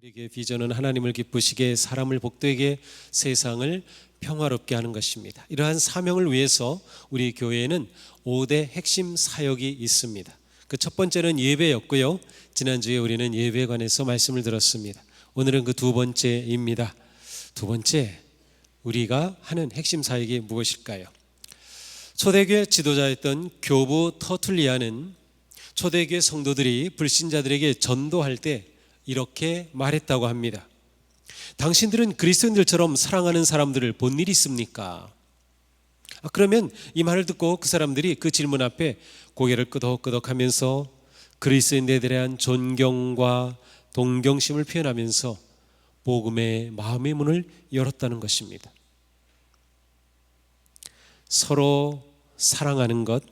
우리에게 비전은 하나님을 기쁘시게 사람을 복되게 세상을 평화롭게 하는 것입니다. 이러한 사명을 위해서 우리 교회에는 5대 핵심 사역이 있습니다. 그 첫 번째는 예배였고요. 지난주에 우리는 예배에 관해서 말씀을 들었습니다. 오늘은 그 두 번째입니다. 두 번째, 우리가 하는 핵심 사역이 무엇일까요? 초대교회 지도자였던 교부 터툴리아는 초대교회 성도들이 불신자들에게 전도할 때 이렇게 말했다고 합니다. 당신들은 그리스도인들처럼 사랑하는 사람들을 본 일이 있습니까? 그러면 이 말을 듣고 그 사람들이 그 질문 앞에 고개를 끄덕끄덕 하면서 그리스도인들에 대한 존경과 동경심을 표현하면서 복음의 마음의 문을 열었다는 것입니다. 서로 사랑하는 것,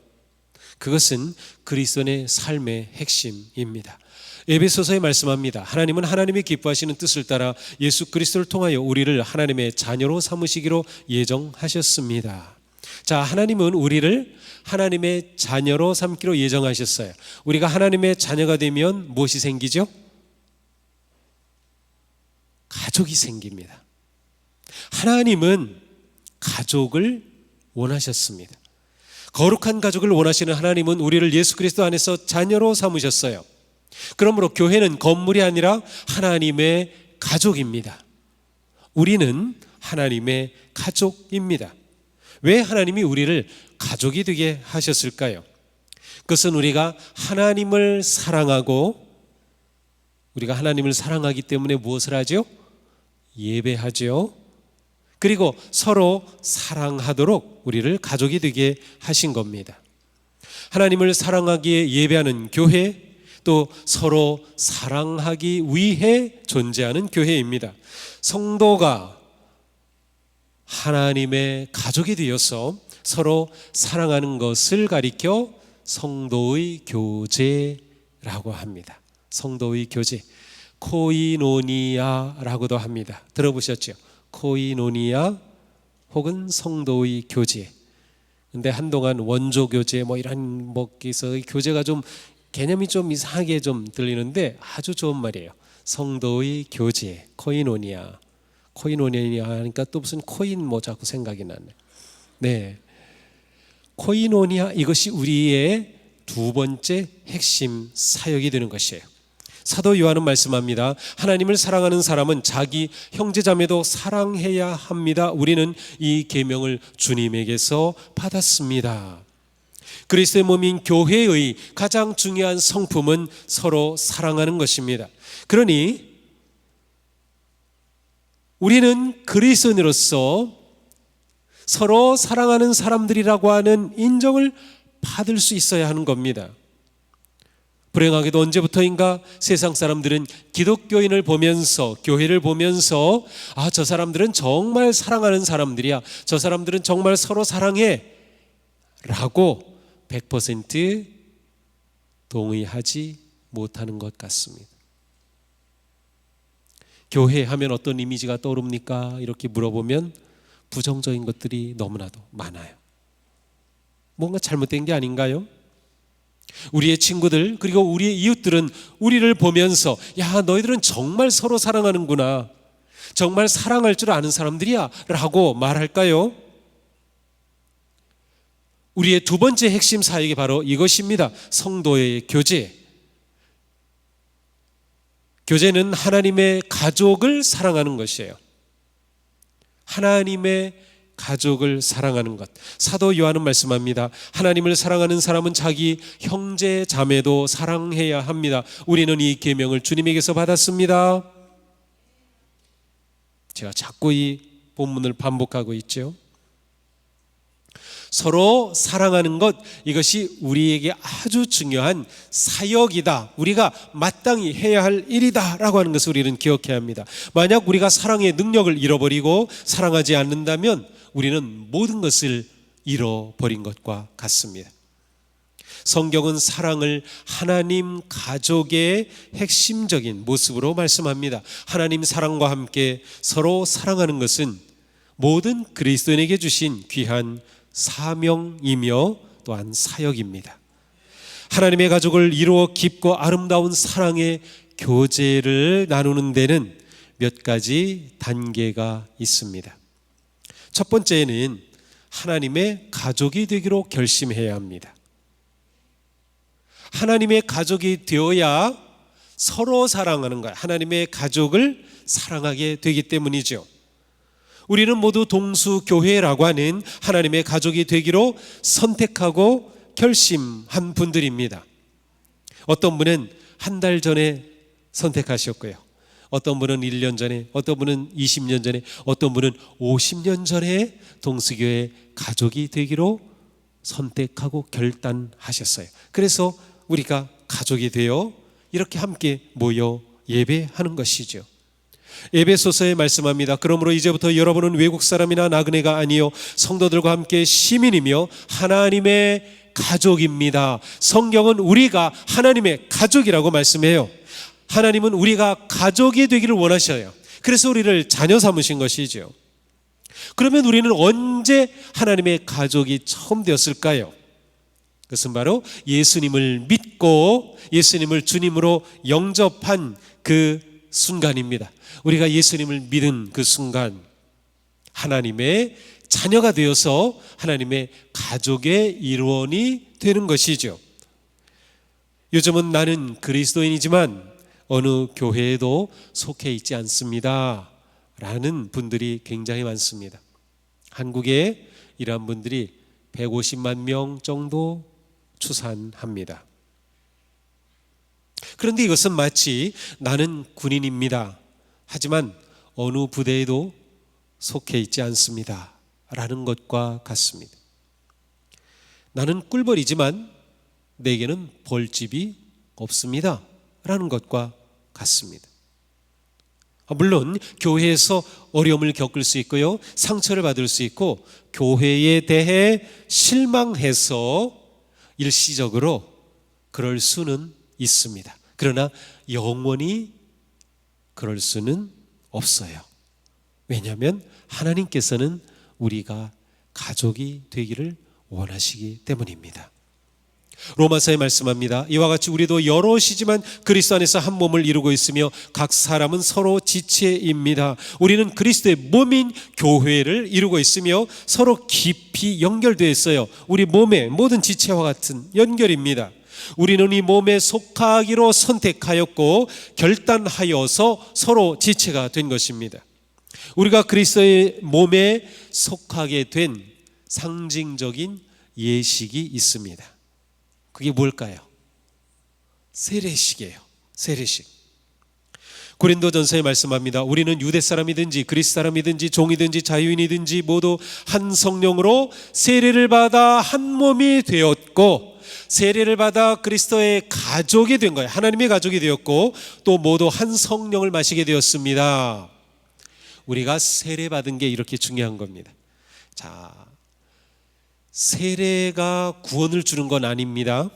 그것은 그리스도인의 삶의 핵심입니다. 에베소서에 말씀합니다. 하나님은 하나님이 기뻐하시는 뜻을 따라 예수 그리스도를 통하여 우리를 하나님의 자녀로 삼으시기로 예정하셨습니다. 자, 하나님은 우리를 하나님의 자녀로 삼기로 예정하셨어요. 우리가 하나님의 자녀가 되면 무엇이 생기죠? 가족이 생깁니다. 하나님은 가족을 원하셨습니다. 거룩한 가족을 원하시는 하나님은 우리를 예수 그리스도 안에서 자녀로 삼으셨어요. 그러므로 교회는 건물이 아니라 하나님의 가족입니다. 우리는 하나님의 가족입니다. 왜 하나님이 우리를 가족이 되게 하셨을까요? 그것은 우리가 하나님을 사랑하고, 우리가 하나님을 사랑하기 때문에 무엇을 하죠? 예배하죠. 그리고 서로 사랑하도록 우리를 가족이 되게 하신 겁니다. 하나님을 사랑하기에 예배하는 교회, 또 서로 사랑하기 위해 존재하는 교회입니다. 성도가 하나님의 가족이 되어서 서로 사랑하는 것을 가리켜 성도의 교제라고 합니다. 성도의 교제, 코이노니아라고도 합니다. 들어보셨죠? 코이노니아 혹은 성도의 교제. 근데 한동안 원조 교제 이런 기서의 교제가 좀 개념이 좀 이상하게 좀 들리는데 아주 좋은 말이에요. 성도의 교제, 코이노니아. 코이노니아 하니까 또 무슨 코인 자꾸 생각이 나네. 네, 코이노니아, 이것이 우리의 두 번째 핵심 사역이 되는 것이에요. 사도 요한은 말씀합니다. 하나님을 사랑하는 사람은 자기 형제자매도 사랑해야 합니다. 우리는 이 계명을 주님에게서 받았습니다. 그리스도의 몸인 교회의 가장 중요한 성품은 서로 사랑하는 것입니다. 그러니 우리는 그리스도인으로서 서로 사랑하는 사람들이라고 하는 인정을 받을 수 있어야 하는 겁니다. 불행하게도 언제부터인가 세상 사람들은 기독교인을 보면서, 교회를 보면서 저 사람들은 정말 사랑하는 사람들이야, 저 사람들은 정말 서로 사랑해 라고 100% 동의하지 못하는 것 같습니다. 교회 하면 어떤 이미지가 떠오릅니까? 이렇게 물어보면 부정적인 것들이 너무나도 많아요. 뭔가 잘못된 게 아닌가요? 우리의 친구들, 그리고 우리의 이웃들은 우리를 보면서 야, 너희들은 정말 서로 사랑하는구나, 정말 사랑할 줄 아는 사람들이야 라고 말할까요? 우리의 두 번째 핵심 사역이 바로 이것입니다. 성도의 교제. 교제는 하나님의 가족을 사랑하는 것이에요. 하나님의 가족을 사랑하는 것. 사도 요한은 말씀합니다. 하나님을 사랑하는 사람은 자기 형제 자매도 사랑해야 합니다. 우리는 이 계명을 주님에게서 받았습니다. 제가 자꾸 이 본문을 반복하고 있죠. 서로 사랑하는 것, 이것이 우리에게 아주 중요한 사역이다, 우리가 마땅히 해야 할 일이다 라고 하는 것을 우리는 기억해야 합니다. 만약 우리가 사랑의 능력을 잃어버리고 사랑하지 않는다면 우리는 모든 것을 잃어버린 것과 같습니다. 성경은 사랑을 하나님 가족의 핵심적인 모습으로 말씀합니다. 하나님 사랑과 함께 서로 사랑하는 것은 모든 그리스도인에게 주신 귀한 사명이며 또한 사역입니다. 하나님의 가족을 이루어 깊고 아름다운 사랑의 교제를 나누는 데는 몇 가지 단계가 있습니다. 첫 번째는 하나님의 가족이 되기로 결심해야 합니다. 하나님의 가족이 되어야 서로 사랑하는 거예요. 하나님의 가족을 사랑하게 되기 때문이죠. 우리는 모두 동수교회라고 하는 하나님의 가족이 되기로 선택하고 결심한 분들입니다. 어떤 분은 한 달 전에 선택하셨고요. 어떤 분은 1년 전에, 어떤 분은 20년 전에, 어떤 분은 50년 전에 동수교회 가족이 되기로 선택하고 결단하셨어요. 그래서 우리가 가족이 되어 이렇게 함께 모여 예배하는 것이죠. 에베소서에 말씀합니다. 그러므로 이제부터 여러분은 외국 사람이나 나그네가 아니요 성도들과 함께 시민이며 하나님의 가족입니다. 성경은 우리가 하나님의 가족이라고 말씀해요. 하나님은 우리가 가족이 되기를 원하셔요. 그래서 우리를 자녀 삼으신 것이죠. 그러면 우리는 언제 하나님의 가족이 처음 되었을까요? 그것은 바로 예수님을 믿고 예수님을 주님으로 영접한 그 순간입니다. 우리가 예수님을 믿은 그 순간 하나님의 자녀가 되어서 하나님의 가족의 일원이 되는 것이죠. 요즘은 나는 그리스도인이지만 어느 교회에도 속해 있지 않습니다 라는 분들이 굉장히 많습니다. 한국에 이러한 분들이 150만 명 정도 추산합니다. 그런데 이것은 마치 나는 군인입니다, 하지만 어느 부대에도 속해 있지 않습니다 라는 것과 같습니다. 나는 꿀벌이지만 내게는 벌집이 없습니다 라는 것과 같습니다. 물론 교회에서 어려움을 겪을 수 있고요, 상처를 받을 수 있고 교회에 대해 실망해서 일시적으로 그럴 수는 있습니다. 그러나 영원히 그럴 수는 없어요. 왜냐하면 하나님께서는 우리가 가족이 되기를 원하시기 때문입니다. 로마서에 말씀합니다. 이와 같이 우리도 여럿이지만 그리스도 안에서 한 몸을 이루고 있으며 각 사람은 서로 지체입니다. 우리는 그리스도의 몸인 교회를 이루고 있으며 서로 깊이 연결되어 있어요. 우리 몸의 모든 지체와 같은 연결입니다. 우리는 이 몸에 속하기로 선택하였고 결단하여서 서로 지체가 된 것입니다. 우리가 그리스도의 몸에 속하게 된 상징적인 예식이 있습니다. 그게 뭘까요? 세례식이에요. 세례식. 고린도전서에 말씀합니다. 우리는 유대 사람이든지 그리스 사람이든지 종이든지 자유인이든지 모두 한 성령으로 세례를 받아 한 몸이 되었고, 세례를 받아 그리스도의 가족이 된 거예요. 하나님의 가족이 되었고 또 모두 한 성령을 마시게 되었습니다. 우리가 세례 받은 게 이렇게 중요한 겁니다. 자, 세례가 구원을 주는 건 아닙니다.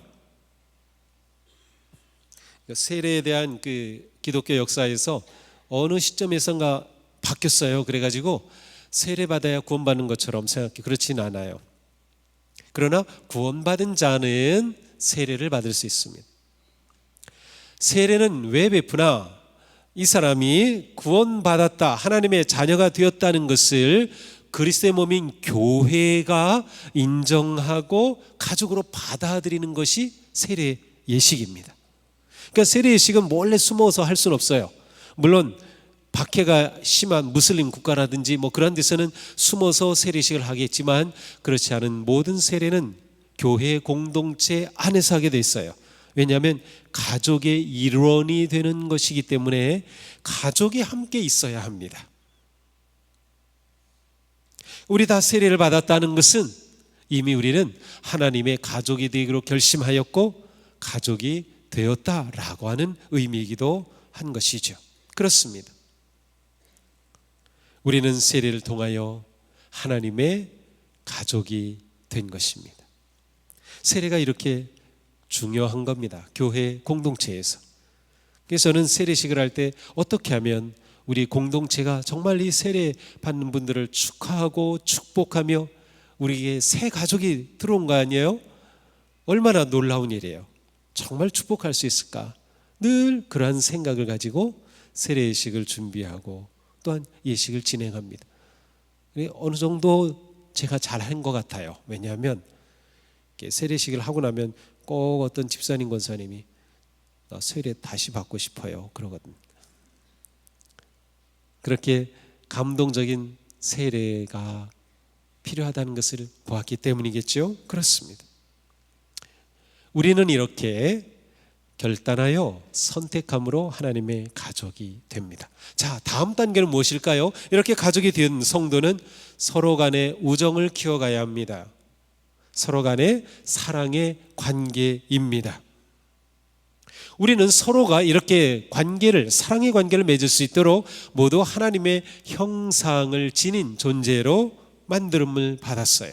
세례에 대한 그 기독교 역사에서 어느 시점에선가 바뀌었어요. 그래가지고 세례 받아야 구원받는 것처럼 생각해. 그렇지는 않아요. 그러나 구원받은 자는 세례를 받을 수 있습니다. 세례는 왜 베푸나? 이 사람이 구원받았다, 하나님의 자녀가 되었다는 것을 그리스도의 몸인 교회가 인정하고 가족으로 받아들이는 것이 세례 예식입니다. 그러니까 세례 예식은 몰래 숨어서 할 수는 없어요. 물론 박해가 심한 무슬림 국가라든지 그런 데서는 숨어서 세례식을 하겠지만 그렇지 않은 모든 세례는 교회 공동체 안에서 하게 돼 있어요. 왜냐하면 가족의 일원이 되는 것이기 때문에 가족이 함께 있어야 합니다. 우리 다 세례를 받았다는 것은 이미 우리는 하나님의 가족이 되기로 결심하였고 가족이 되었다라고 하는 의미이기도 한 것이죠. 그렇습니다. 우리는 세례를 통하여 하나님의 가족이 된 것입니다. 세례가 이렇게 중요한 겁니다. 교회 공동체에서. 그래서 저는 세례식을 할 때 어떻게 하면 우리 공동체가 정말 이 세례 받는 분들을 축하하고 축복하며 우리에게 새 가족이 들어온 거 아니에요? 얼마나 놀라운 일이에요. 정말 축복할 수 있을까? 늘 그러한 생각을 가지고 세례 예식을 준비하고 또한 예식을 진행합니다. 어느 정도 제가 잘한 것 같아요. 왜냐하면 세례식을 하고 나면 꼭 어떤 집사님 권사님이 나 세례 다시 받고 싶어요 그러거든요. 그렇게 감동적인 세례가 필요하다는 것을 보았기 때문이겠죠. 그렇습니다. 우리는 이렇게 결단하여 선택함으로 하나님의 가족이 됩니다. 자, 다음 단계는 무엇일까요? 이렇게 가족이 된 성도는 서로 간의 우정을 키워가야 합니다. 서로 간의 사랑의 관계입니다. 우리는 서로가 이렇게 사랑의 관계를 맺을 수 있도록 모두 하나님의 형상을 지닌 존재로 만들음을 받았어요.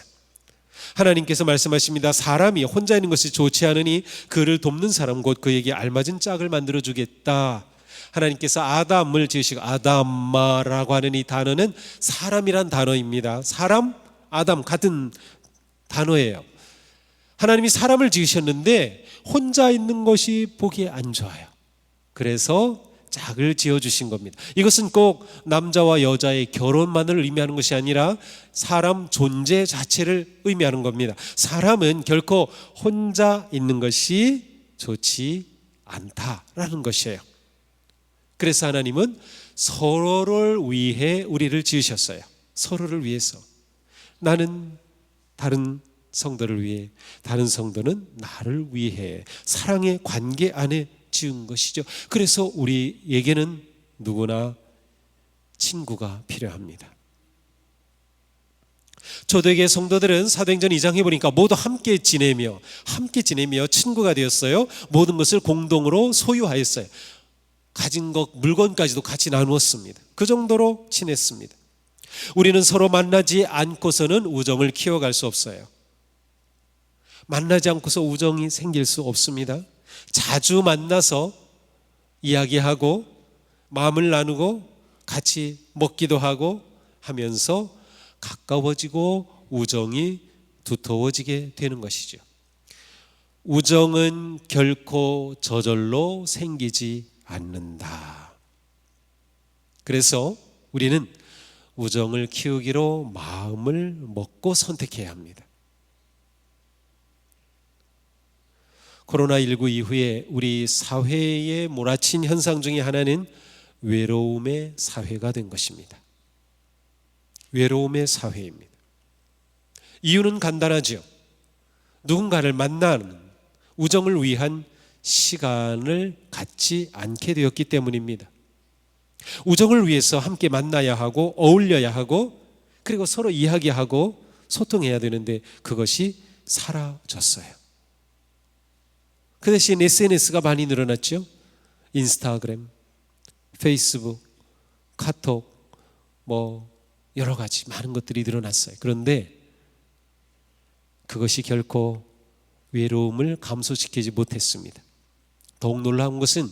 하나님께서 말씀하십니다. 사람이 혼자 있는 것이 좋지 않으니 그를 돕는 사람 곧 그에게 알맞은 짝을 만들어 주겠다. 하나님께서 아담을 지으시고 아담마라고 하는 이 단어는 사람이란 단어입니다. 사람, 아담 같은 단어예요. 하나님이 사람을 지으셨는데 혼자 있는 것이 보기에 안 좋아요. 그래서 짝을 지어주신 겁니다. 이것은 꼭 남자와 여자의 결혼만을 의미하는 것이 아니라 사람 존재 자체를 의미하는 겁니다. 사람은 결코 혼자 있는 것이 좋지 않다라는 것이에요. 그래서 하나님은 서로를 위해 우리를 지으셨어요. 서로를 위해서. 나는 다른 성도를 위해, 다른 성도는 나를 위해 사랑의 관계 안에 지은 것이죠. 그래서 우리에게는 누구나 친구가 필요합니다. 초대교회 성도들은 사도행전 2장에 보니까 모두 함께 지내며 친구가 되었어요. 모든 것을 공동으로 소유하였어요. 가진 것, 물건까지도 같이 나누었습니다. 그 정도로 친했습니다. 우리는 서로 만나지 않고서는 우정을 키워갈 수 없어요. 만나지 않고서 우정이 생길 수 없습니다. 자주 만나서 이야기하고 마음을 나누고 같이 먹기도 하고 하면서 가까워지고 우정이 두터워지게 되는 것이죠. 우정은 결코 저절로 생기지 않는다. 그래서 우리는 우정을 키우기로 마음을 먹고 선택해야 합니다. 코로나19 이후에 우리 사회에 몰아친 현상 중에 하나는 외로움의 사회가 된 것입니다. 외로움의 사회입니다. 이유는 간단하죠. 누군가를 만나는 우정을 위한 시간을 갖지 않게 되었기 때문입니다. 우정을 위해서 함께 만나야 하고 어울려야 하고 그리고 서로 이야기하고 소통해야 되는데 그것이 사라졌어요. 그 대신 SNS가 많이 늘어났죠. 인스타그램, 페이스북, 카톡 여러 가지 많은 것들이 늘어났어요. 그런데 그것이 결코 외로움을 감소시키지 못했습니다. 더욱 놀라운 것은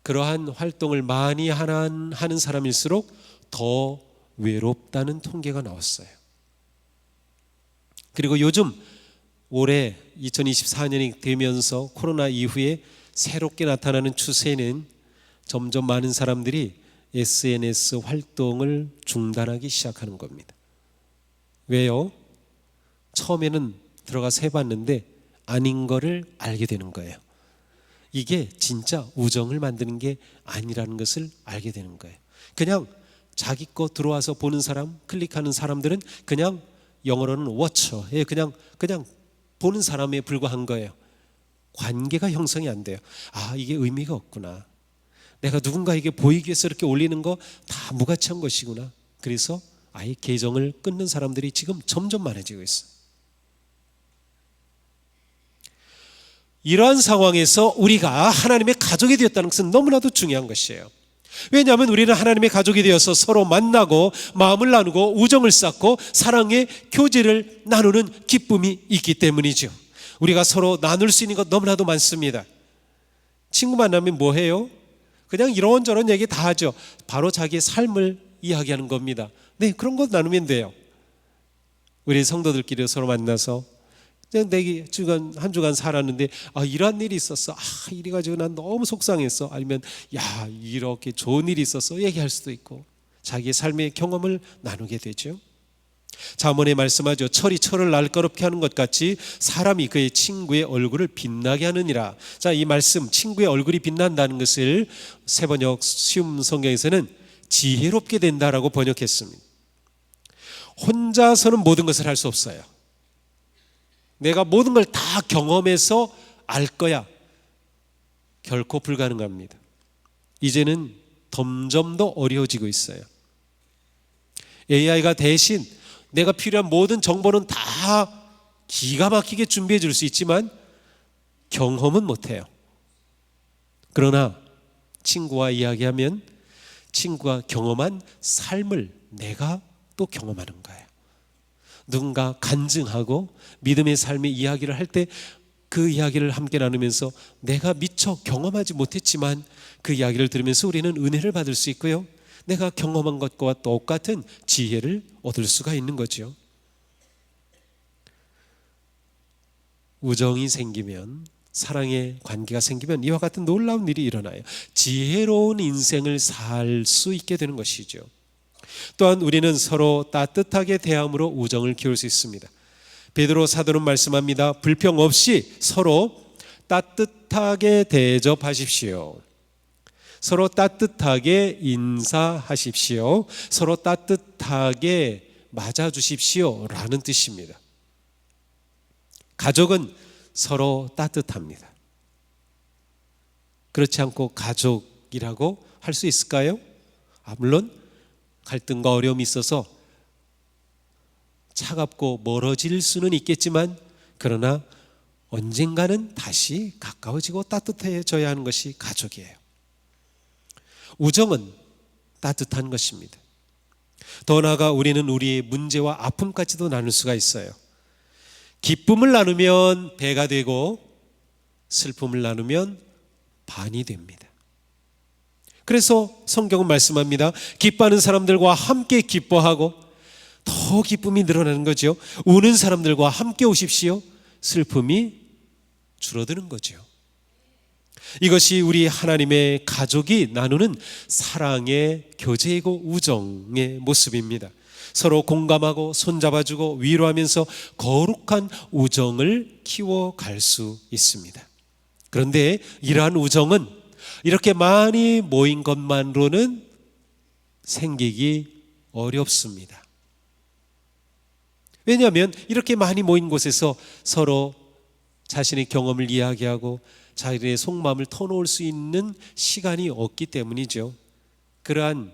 그러한 활동을 많이 하는 사람일수록 더 외롭다는 통계가 나왔어요. 그리고 요즘 올해 2024년이 되면서 코로나 이후에 새롭게 나타나는 추세는 점점 많은 사람들이 SNS 활동을 중단하기 시작하는 겁니다. 왜요? 처음에는 들어가서 해봤는데 아닌 거를 알게 되는 거예요. 이게 진짜 우정을 만드는 게 아니라는 것을 알게 되는 거예요. 그냥 자기 거 들어와서 보는 사람, 클릭하는 사람들은 그냥 영어로는 워처, 그냥 보는 사람에 불과한 거예요. 관계가 형성이 안 돼요. 아, 이게 의미가 없구나. 내가 누군가에게 보이기 위해서 이렇게 올리는 거 다 무가치한 것이구나. 그래서 아예 계정을 끊는 사람들이 지금 점점 많아지고 있어요. 이러한 상황에서 우리가 하나님의 가족이 되었다는 것은 너무나도 중요한 것이에요. 왜냐하면 우리는 하나님의 가족이 되어서 서로 만나고 마음을 나누고 우정을 쌓고 사랑의 교제를 나누는 기쁨이 있기 때문이죠. 우리가 서로 나눌 수 있는 것 너무나도 많습니다. 친구 만나면 뭐 해요? 그냥 이런저런 얘기 다 하죠. 바로 자기의 삶을 이야기하는 겁니다. 네, 그런 것 나누면 돼요. 우리 성도들끼리 서로 만나서 그냥 한 주간 살았는데 이런 일이 있었어. 이래 가지고 난 너무 속상했어. 아니면 이렇게 좋은 일이 있었어 얘기할 수도 있고 자기의 삶의 경험을 나누게 되죠. 잠언에 말씀하죠. 철이 철을 날카롭게 하는 것 같이 사람이 그의 친구의 얼굴을 빛나게 하느니라. 자, 이 말씀 친구의 얼굴이 빛난다는 것을 새번역 쉬움 성경에서는 지혜롭게 된다라고 번역했습니다. 혼자서는 모든 것을 할 수 없어요. 내가 모든 걸 다 경험해서 알 거야. 결코 불가능합니다. 이제는 점점 더 어려워지고 있어요. AI가 대신 내가 필요한 모든 정보는 다 기가 막히게 준비해 줄 수 있지만 경험은 못해요. 그러나 친구와 이야기하면 친구가 경험한 삶을 내가 또 경험하는 거예요. 누군가 간증하고 믿음의 삶의 이야기를 할 때 그 이야기를 함께 나누면서 내가 미처 경험하지 못했지만 그 이야기를 들으면서 우리는 은혜를 받을 수 있고요, 내가 경험한 것과 똑같은 지혜를 얻을 수가 있는 거죠. 우정이 생기면, 사랑의 관계가 생기면 이와 같은 놀라운 일이 일어나요. 지혜로운 인생을 살 수 있게 되는 것이죠. 또한 우리는 서로 따뜻하게 대함으로 우정을 키울 수 있습니다. 베드로 사도는 말씀합니다. 불평 없이 서로 따뜻하게 대접하십시오. 서로 따뜻하게 인사하십시오. 서로 따뜻하게 맞아주십시오 라는 뜻입니다. 가족은 서로 따뜻합니다. 그렇지 않고 가족이라고 할 수 있을까요? 물론 갈등과 어려움이 있어서 차갑고 멀어질 수는 있겠지만, 그러나 언젠가는 다시 가까워지고 따뜻해져야 하는 것이 가족이에요. 우정은 따뜻한 것입니다. 더 나아가 우리는 우리의 문제와 아픔까지도 나눌 수가 있어요. 기쁨을 나누면 배가 되고 슬픔을 나누면 반이 됩니다. 그래서 성경은 말씀합니다. 기뻐하는 사람들과 함께 기뻐하고 더 기쁨이 늘어나는 거죠. 우는 사람들과 함께 우십시오. 슬픔이 줄어드는 거죠. 이것이 우리 하나님의 가족이 나누는 사랑의 교제이고 우정의 모습입니다. 서로 공감하고 손잡아주고 위로하면서 거룩한 우정을 키워갈 수 있습니다. 그런데 이러한 우정은 이렇게 많이 모인 것만으로는 생기기 어렵습니다. 왜냐하면 이렇게 많이 모인 곳에서 서로 자신의 경험을 이야기하고 자기의 속마음을 터놓을 수 있는 시간이 없기 때문이죠. 그러한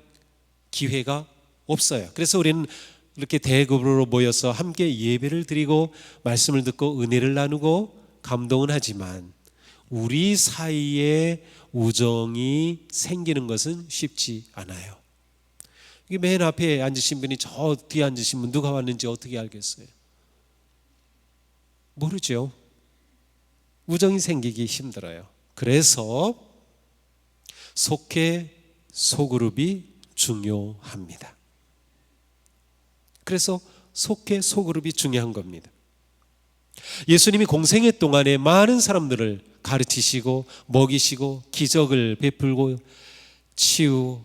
기회가 없어요. 그래서 우리는 이렇게 대그룹으로 모여서 함께 예배를 드리고 말씀을 듣고 은혜를 나누고 감동은 하지만 우리 사이에 우정이 생기는 것은 쉽지 않아요. 맨 앞에 앉으신 분이 저 뒤에 앉으신 분 누가 왔는지 어떻게 알겠어요? 모르죠. 우정이 생기기 힘들어요. 그래서 속해 소그룹이 중요합니다. 그래서 속해 소그룹이 중요한 겁니다. 예수님이 공생애 동안에 많은 사람들을 가르치시고 먹이시고 기적을 베풀고 치유,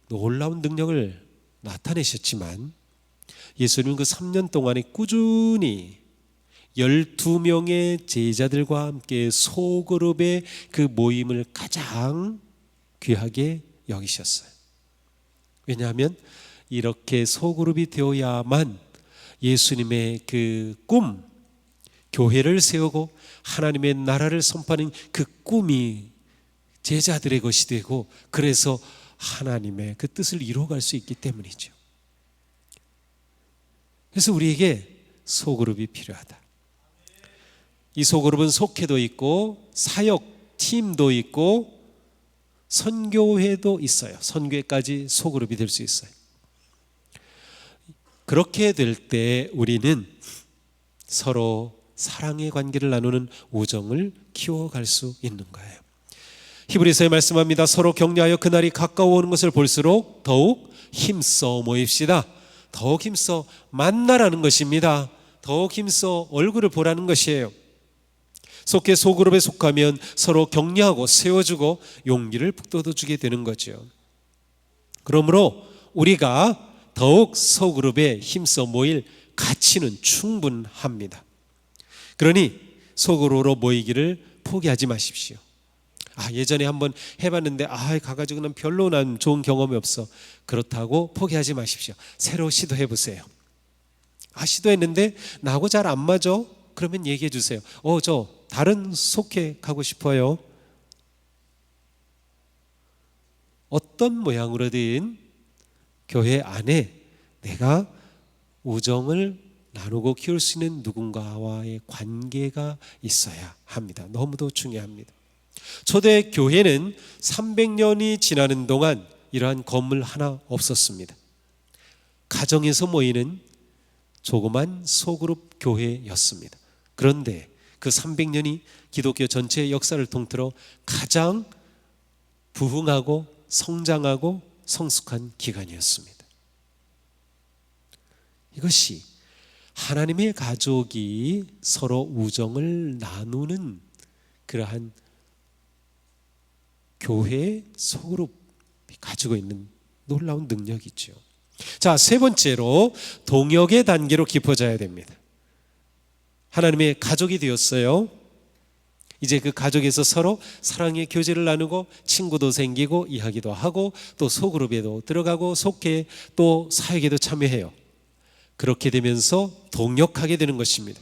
놀라운 능력을 나타내셨지만 예수님은 그 3년 동안에 꾸준히 12명의 제자들과 함께 소그룹의 그 모임을 가장 귀하게 여기셨어요. 왜냐하면 이렇게 소그룹이 되어야만 예수님의 그 꿈, 교회를 세우고 하나님의 나라를 선포하는 그 꿈이 제자들의 것이 되고, 그래서 하나님의 그 뜻을 이루어갈 수 있기 때문이죠. 그래서 우리에게 소그룹이 필요하다. 이 소그룹은 속회도 있고 사역팀도 있고 선교회도 있어요. 선교회까지 소그룹이 될 수 있어요. 그렇게 될 때 우리는 서로 사랑의 관계를 나누는 우정을 키워갈 수 있는 거예요. 히브리서에 말씀합니다. 서로 격려하여 그날이 가까워오는 것을 볼수록 더욱 힘써 모입시다. 더욱 힘써 만나라는 것입니다. 더욱 힘써 얼굴을 보라는 것이에요. 속해 소그룹에 속하면 서로 격려하고 세워주고 용기를 북돋워주게 되는 거죠. 그러므로 우리가 더욱 소그룹에 힘써 모일 가치는 충분합니다. 그러니 소그룹으로 모이기를 포기하지 마십시오. 예전에 한번 해봤는데 가가지고 난 별로 난 좋은 경험이 없어. 그렇다고 포기하지 마십시오. 새로 시도해 보세요. 시도했는데 나하고 잘 안 맞아? 그러면 얘기해 주세요. 저 다른 속해 가고 싶어요. 어떤 모양으로든 교회 안에 내가 우정을 나누고 키울 수 있는 누군가와의 관계가 있어야 합니다. 너무도 중요합니다. 초대 교회는 300년이 지나는 동안 이러한 건물 하나 없었습니다. 가정에서 모이는 조그만 소그룹 교회였습니다. 그런데 그 300년이 기독교 전체의 역사를 통틀어 가장 부흥하고 성장하고 성숙한 기간이었습니다. 이것이 하나님의 가족이 서로 우정을 나누는 그러한 교회의 소그룹이 가지고 있는 놀라운 능력이죠. 자, 세 번째로 동역의 단계로 깊어져야 됩니다. 하나님의 가족이 되었어요. 이제 그 가족에서 서로 사랑의 교제를 나누고 친구도 생기고 이야기도 하고 또 소그룹에도 들어가고 속해 또 사역에도 참여해요. 그렇게 되면서 동역하게 되는 것입니다.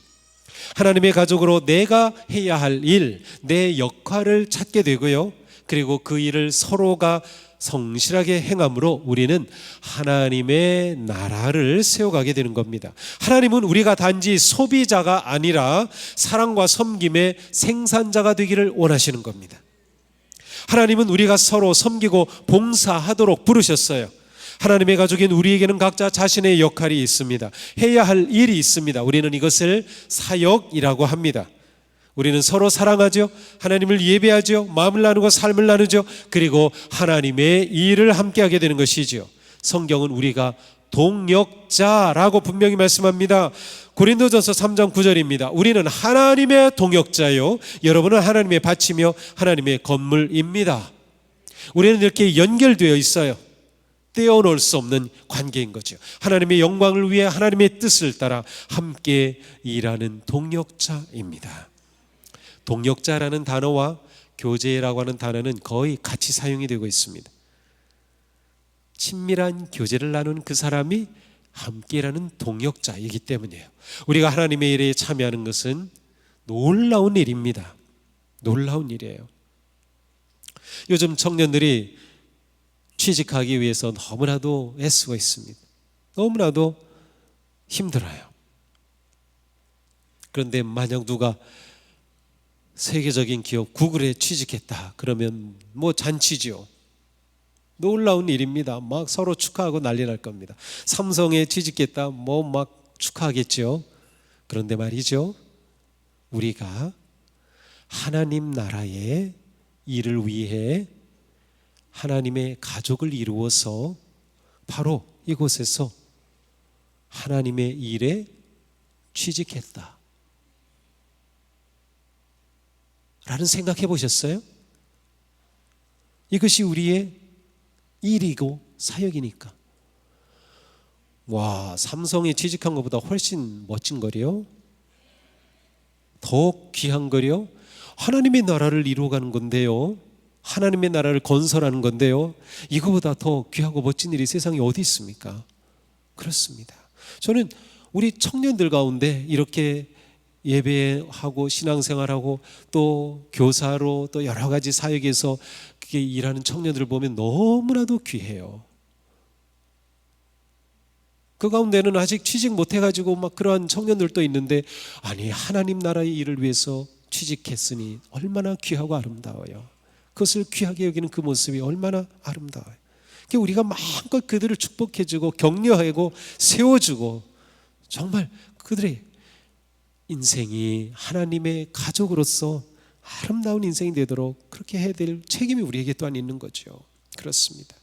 하나님의 가족으로 내가 해야 할 일, 내 역할을 찾게 되고요. 그리고 그 일을 서로가 성실하게 행함으로 우리는 하나님의 나라를 세워가게 되는 겁니다. 하나님은 우리가 단지 소비자가 아니라 사랑과 섬김의 생산자가 되기를 원하시는 겁니다. 하나님은 우리가 서로 섬기고 봉사하도록 부르셨어요. 하나님의 가족인 우리에게는 각자 자신의 역할이 있습니다. 해야 할 일이 있습니다. 우리는 이것을 사역이라고 합니다. 우리는 서로 사랑하죠. 하나님을 예배하죠. 마음을 나누고 삶을 나누죠. 그리고 하나님의 일을 함께하게 되는 것이죠. 성경은 우리가 동역자라고 분명히 말씀합니다. 고린도전서 3장 9절입니다. 우리는 하나님의 동역자요, 여러분은 하나님의 밭이며 하나님의 건물입니다. 우리는 이렇게 연결되어 있어요. 떼어놓을 수 없는 관계인 거죠. 하나님의 영광을 위해 하나님의 뜻을 따라 함께 일하는 동역자입니다. 동역자라는 단어와 교제라고 하는 단어는 거의 같이 사용이 되고 있습니다. 친밀한 교제를 나눈 그 사람이 함께라는 동역자이기 때문이에요. 우리가 하나님의 일에 참여하는 것은 놀라운 일입니다. 놀라운 일이에요. 요즘 청년들이 취직하기 위해서 너무나도 애쓰고 있습니다. 너무나도 힘들어요. 그런데 만약 누가 세계적인 기업 구글에 취직했다 그러면 잔치죠. 놀라운 일입니다. 막 서로 축하하고 난리 날 겁니다. 삼성에 취직했다 막 축하하겠죠. 그런데 말이죠, 우리가 하나님 나라의 일을 위해 하나님의 가족을 이루어서 바로 이곳에서 하나님의 일에 취직했다 라는 생각해 보셨어요? 이것이 우리의 일이고 사역이니까. 삼성에 취직한 것보다 훨씬 멋진 거리요, 더 귀한 거리요. 하나님의 나라를 이루어가는 건데요, 하나님의 나라를 건설하는 건데요, 이거보다 더 귀하고 멋진 일이 세상에 어디 있습니까? 그렇습니다. 저는 우리 청년들 가운데 이렇게 예배하고 신앙생활하고 또 교사로 또 여러 가지 사역에서 그렇게 일하는 청년들을 보면 너무나도 귀해요. 그 가운데는 아직 취직 못해가지고 막 그러한 청년들도 있는데, 아니 하나님 나라의 일을 위해서 취직했으니 얼마나 귀하고 아름다워요. 그것을 귀하게 여기는 그 모습이 얼마나 아름다워요. 우리가 마음껏 그들을 축복해주고 격려하고 세워주고, 정말 그들의 인생이 하나님의 가족으로서 아름다운 인생이 되도록 그렇게 해야 될 책임이 우리에게 또한 있는 거죠. 그렇습니다.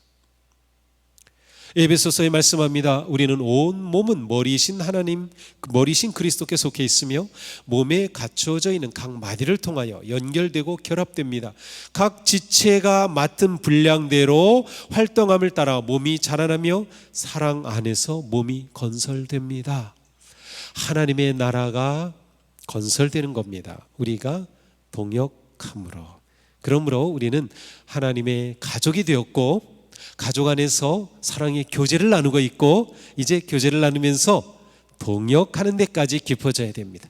에베소서에 말씀합니다. 우리는 온 몸은 머리이신 하나님, 머리이신 그리스도께 속해 있으며 몸에 갖추어져 있는 각 마디를 통하여 연결되고 결합됩니다. 각 지체가 맡은 분량대로 활동함을 따라 몸이 자라나며 사랑 안에서 몸이 건설됩니다. 하나님의 나라가 건설되는 겁니다. 우리가 동역함으로. 그러므로 우리는 하나님의 가족이 되었고, 가족 안에서 사랑의 교제를 나누고 있고, 이제 교제를 나누면서 동역하는 데까지 깊어져야 됩니다.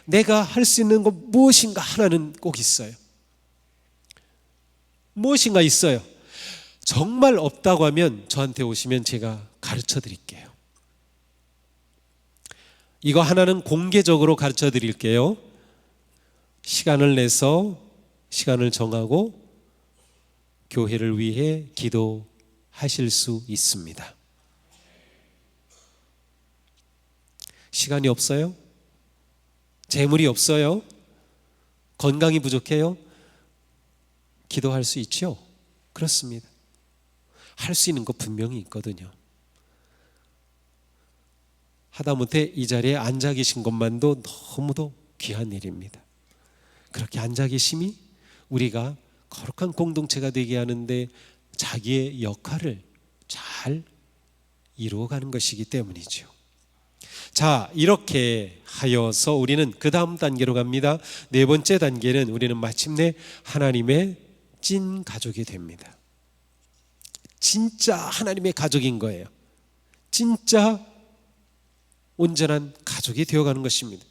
내가 할 수 있는 것 무엇인가 하나는 꼭 있어요. 무엇인가 있어요. 정말 없다고 하면 저한테 오시면 제가 가르쳐 드릴게요. 이거 하나는 공개적으로 가르쳐 드릴게요. 시간을 내서 시간을 정하고 교회를 위해 기도하실 수 있습니다. 시간이 없어요? 재물이 없어요? 건강이 부족해요? 기도할 수 있죠? 그렇습니다. 할 수 있는 거 분명히 있거든요. 하다못해 이 자리에 앉아 계신 것만도 너무도 귀한 일입니다. 그렇게 앉아 계심이 우리가 거룩한 공동체가 되게 하는데 자기의 역할을 잘 이루어가는 것이기 때문이죠. 자, 이렇게 하여서 우리는 그 다음 단계로 갑니다. 네 번째 단계는 우리는 마침내 하나님의 찐 가족이 됩니다. 진짜 하나님의 가족인 거예요. 진짜 온전한 가족이 되어가는 것입니다.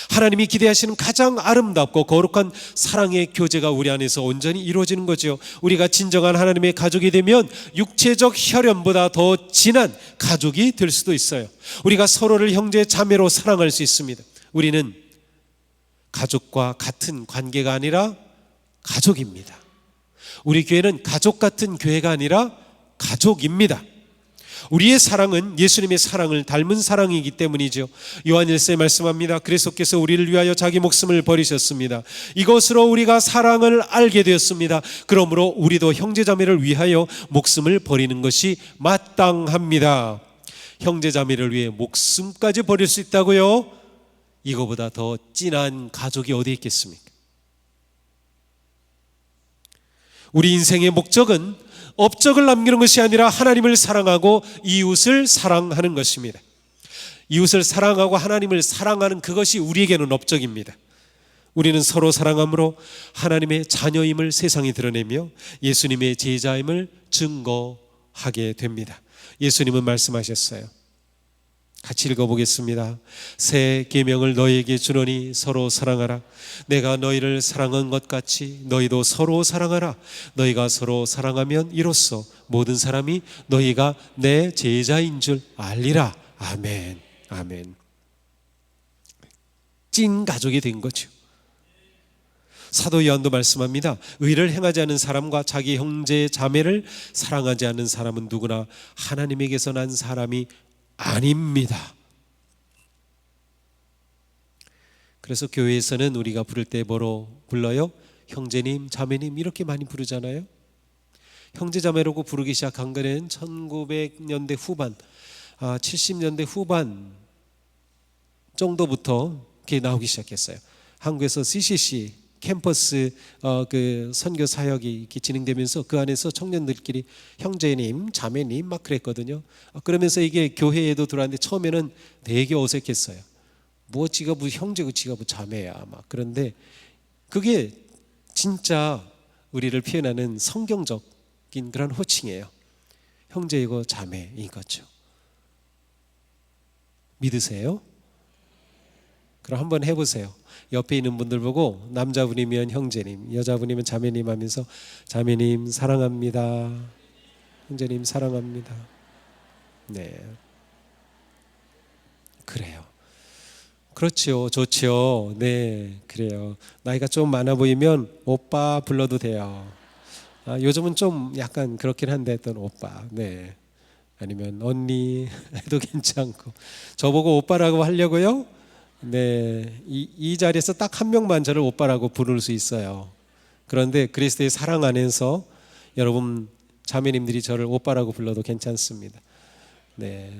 하나님이 기대하시는 가장 아름답고 거룩한 사랑의 교제가 우리 안에서 온전히 이루어지는 거죠. 우리가 진정한 하나님의 가족이 되면 육체적 혈연보다 더 진한 가족이 될 수도 있어요. 우리가 서로를 형제 자매로 사랑할 수 있습니다. 우리는 가족과 같은 관계가 아니라 가족입니다. 우리 교회는 가족 같은 교회가 아니라 가족입니다. 우리의 사랑은 예수님의 사랑을 닮은 사랑이기 때문이죠. 요한일서에 말씀합니다. 그리스도께서 우리를 위하여 자기 목숨을 버리셨습니다. 이것으로 우리가 사랑을 알게 되었습니다. 그러므로 우리도 형제자매를 위하여 목숨을 버리는 것이 마땅합니다. 형제자매를 위해 목숨까지 버릴 수 있다고요? 이거보다 더 진한 가족이 어디 있겠습니까? 우리 인생의 목적은 업적을 남기는 것이 아니라 하나님을 사랑하고 이웃을 사랑하는 것입니다. 이웃을 사랑하고 하나님을 사랑하는 그것이 우리에게는 업적입니다. 우리는 서로 사랑함으로 하나님의 자녀임을 세상에 드러내며 예수님의 제자임을 증거하게 됩니다. 예수님은 말씀하셨어요. 같이 읽어보겠습니다. 새 계명을 너희에게 주노니 서로 사랑하라. 내가 너희를 사랑한 것 같이 너희도 서로 사랑하라. 너희가 서로 사랑하면 이로써 모든 사람이 너희가 내 제자인 줄 알리라. 아멘. 아멘. 찐 가족이 된 거죠. 사도 요한도 말씀합니다. 의를 행하지 않은 사람과 자기 형제 자매를 사랑하지 않는 사람은 누구나 하나님에게서 난 사람이 아닙니다. 그래서 교회에서는 우리가 부를 때 뭐로 불러요? 형제님, 자매님 이렇게 많이 부르잖아요. 형제자매라고 부르기 시작한 거는 1900년대 후반, 70년대 후반 정도부터 그게 나오기 시작했어요. 한국에서 CCC 캠퍼스 그 선교 사역이 이렇게 진행되면서 그 안에서 청년들끼리 형제님, 자매님 막 그랬거든요. 그러면서 이게 교회에도 들어왔는데 처음에는 되게 어색했어요. 뭐 지가 뭐 형제고 지가 뭐 자매야 막. 그런데 그게 진짜 우리를 표현하는 성경적인 그런 호칭이에요. 형제이고 자매인 거죠. 믿으세요? 그럼 한번 해보세요. 옆에 있는 분들 보고 남자분이면 형제님, 여자분이면 자매님 하면서 자매님 사랑합니다. 형제님 사랑합니다. 네, 그래요. 그렇죠. 좋죠. 네, 그래요. 나이가 좀 많아 보이면 오빠 불러도 돼요. 요즘은 좀 약간 그렇긴 한데 또 오빠. 네. 아니면 언니 해도 괜찮고. 저보고 오빠라고 하려고요? 네, 이 자리에서 딱 한 명만 저를 오빠라고 부를 수 있어요. 그런데 그리스도의 사랑 안에서 여러분 자매님들이 저를 오빠라고 불러도 괜찮습니다. 네,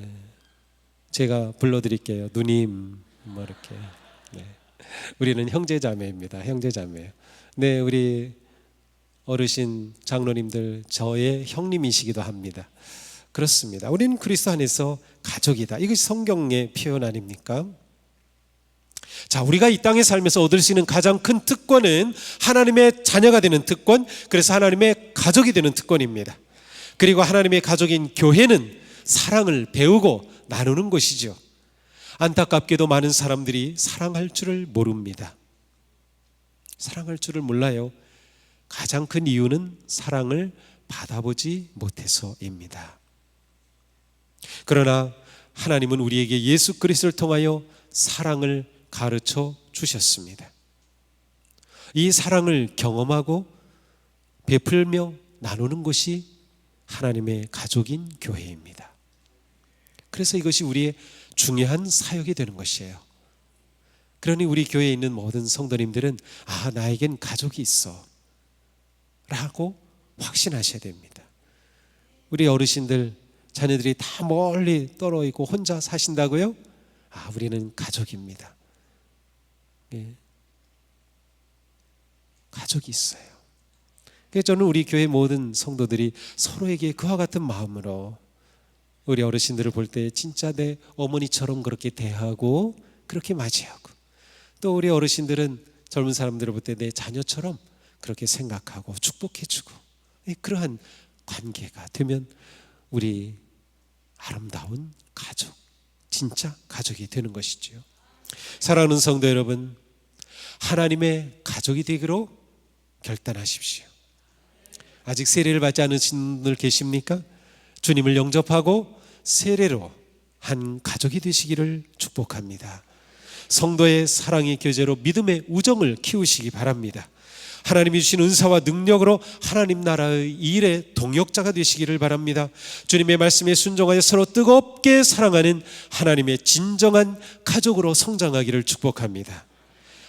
제가 불러드릴게요. 누님, 뭐 이렇게. 네. 우리는 형제자매입니다. 형제자매예요. 네, 우리 어르신 장로님들 저의 형님이시기도 합니다. 그렇습니다. 우리는 그리스도 안에서 가족이다. 이것이 성경의 표현 아닙니까? 자, 우리가 이 땅에 살면서 얻을 수 있는 가장 큰 특권은 하나님의 자녀가 되는 특권, 그래서 하나님의 가족이 되는 특권입니다. 그리고 하나님의 가족인 교회는 사랑을 배우고 나누는 것이죠. 안타깝게도 많은 사람들이 사랑할 줄을 모릅니다. 사랑할 줄을 몰라요. 가장 큰 이유는 사랑을 받아보지 못해서입니다. 그러나 하나님은 우리에게 예수 그리스도를 통하여 사랑을 가르쳐 주셨습니다. 이 사랑을 경험하고 베풀며 나누는 것이 하나님의 가족인 교회입니다. 그래서 이것이 우리의 중요한 사역이 되는 것이에요. 그러니 우리 교회에 있는 모든 성도님들은 나에겐 가족이 있어 라고 확신하셔야 됩니다. 우리 어르신들 자녀들이 다 멀리 떨어 있고 혼자 사신다고요? 우리는 가족입니다. 예. 가족이 있어요. 그래서 저는 우리 교회 모든 성도들이 서로에게 그와 같은 마음으로 우리 어르신들을 볼 때 진짜 내 어머니처럼 그렇게 대하고 그렇게 맞이하고, 또 우리 어르신들은 젊은 사람들을 볼 때 내 자녀처럼 그렇게 생각하고 축복해주고, 그러한 관계가 되면 우리 아름다운 가족, 진짜 가족이 되는 것이죠. 사랑하는 성도 여러분, 하나님의 가족이 되기로 결단하십시오. 아직 세례를 받지 않으신 분들 계십니까? 주님을 영접하고 세례로 한 가족이 되시기를 축복합니다. 성도의 사랑의 교제로 믿음의 우정을 키우시기 바랍니다. 하나님이 주신 은사와 능력으로 하나님 나라의 일의 동역자가 되시기를 바랍니다. 주님의 말씀에 순종하여 서로 뜨겁게 사랑하는 하나님의 진정한 가족으로 성장하기를 축복합니다.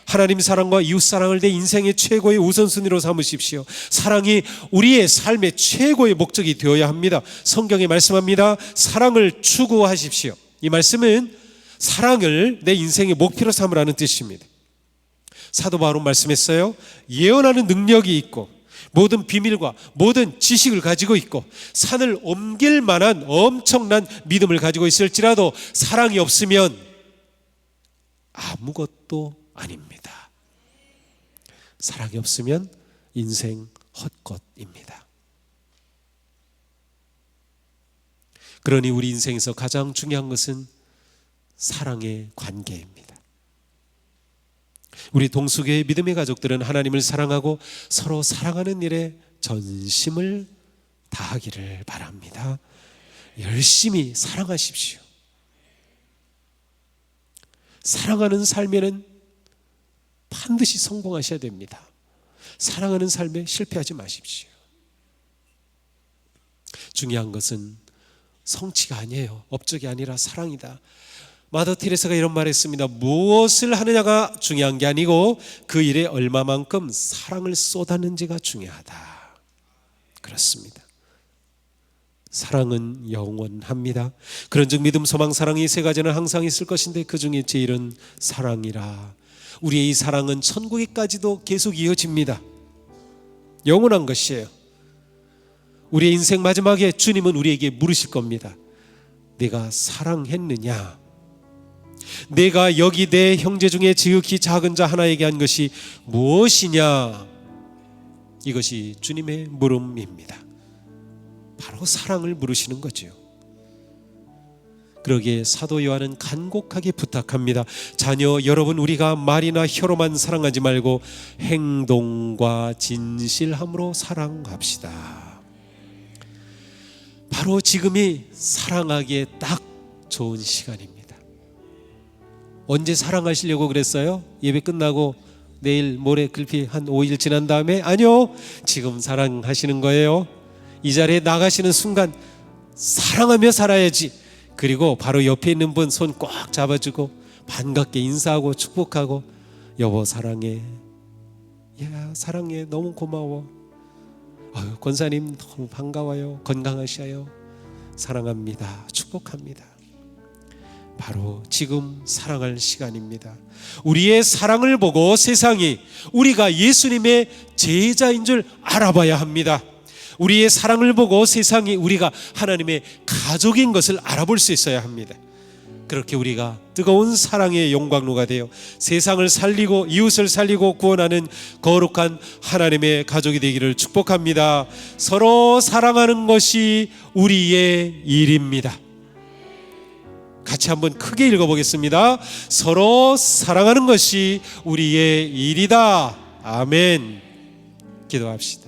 하나님 사랑과 이웃 사랑을 내 인생의 최고의 우선순위로 삼으십시오. 사랑이 우리의 삶의 최고의 목적이 되어야 합니다. 성경에 말씀합니다. 사랑을 추구하십시오. 이 말씀은 사랑을 내 인생의 목표로 삼으라는 뜻입니다. 사도 바울은 말씀했어요. 예언하는 능력이 있고 모든 비밀과 모든 지식을 가지고 있고 산을 옮길 만한 엄청난 믿음을 가지고 있을지라도 사랑이 없으면 아무것도 아닙니다. 사랑이 없으면 인생 헛것입니다. 그러니 우리 인생에서 가장 중요한 것은 사랑의 관계입니다. 우리 동수교의 믿음의 가족들은 하나님을 사랑하고 서로 사랑하는 일에 전심을 다하기를 바랍니다. 열심히 사랑하십시오. 사랑하는 삶에는 반드시 성공하셔야 됩니다. 사랑하는 삶에 실패하지 마십시오. 중요한 것은 성취가 아니에요. 업적이 아니라 사랑이다. 마더 테레사가 이런 말을 했습니다. 무엇을 하느냐가 중요한 게 아니고 그 일에 얼마만큼 사랑을 쏟았는지가 중요하다. 그렇습니다. 사랑은 영원합니다. 그런즉 믿음, 소망, 사랑이 세 가지는 항상 있을 것인데 그 중에 제일은 사랑이라. 우리의 이 사랑은 천국에까지도 계속 이어집니다. 영원한 것이에요. 우리의 인생 마지막에 주님은 우리에게 물으실 겁니다. 내가 사랑했느냐? 내가 여기 내 형제 중에 지극히 작은 자 하나에게 한 것이 무엇이냐? 이것이 주님의 물음입니다. 바로 사랑을 물으시는 거죠. 그러기에 사도 요한은 간곡하게 부탁합니다. 자녀 여러분, 우리가 말이나 혀로만 사랑하지 말고 행동과 진실함으로 사랑합시다. 바로 지금이 사랑하기에 딱 좋은 시간입니다. 언제 사랑하시려고 그랬어요? 예배 끝나고 내일 모레 글피 한 5일 지난 다음에? 아니요, 지금 사랑하시는 거예요. 이 자리에 나가시는 순간 사랑하며 살아야지. 그리고 바로 옆에 있는 분 손 꽉 잡아주고 반갑게 인사하고 축복하고, 여보 사랑해, 야 사랑해, 너무 고마워, 권사님 너무 반가워요, 건강하셔요, 사랑합니다, 축복합니다. 축복합니다. 바로 지금 사랑할 시간입니다. 우리의 사랑을 보고 세상이 우리가 예수님의 제자인 줄 알아봐야 합니다. 우리의 사랑을 보고 세상이 우리가 하나님의 가족인 것을 알아볼 수 있어야 합니다. 그렇게 우리가 뜨거운 사랑의 용광로가 되어 세상을 살리고 이웃을 살리고 구원하는 거룩한 하나님의 가족이 되기를 축복합니다. 서로 사랑하는 것이 우리의 일입니다. 같이 한번 크게 읽어보겠습니다. 서로 사랑하는 것이 우리의 일이다. 아멘. 기도합시다.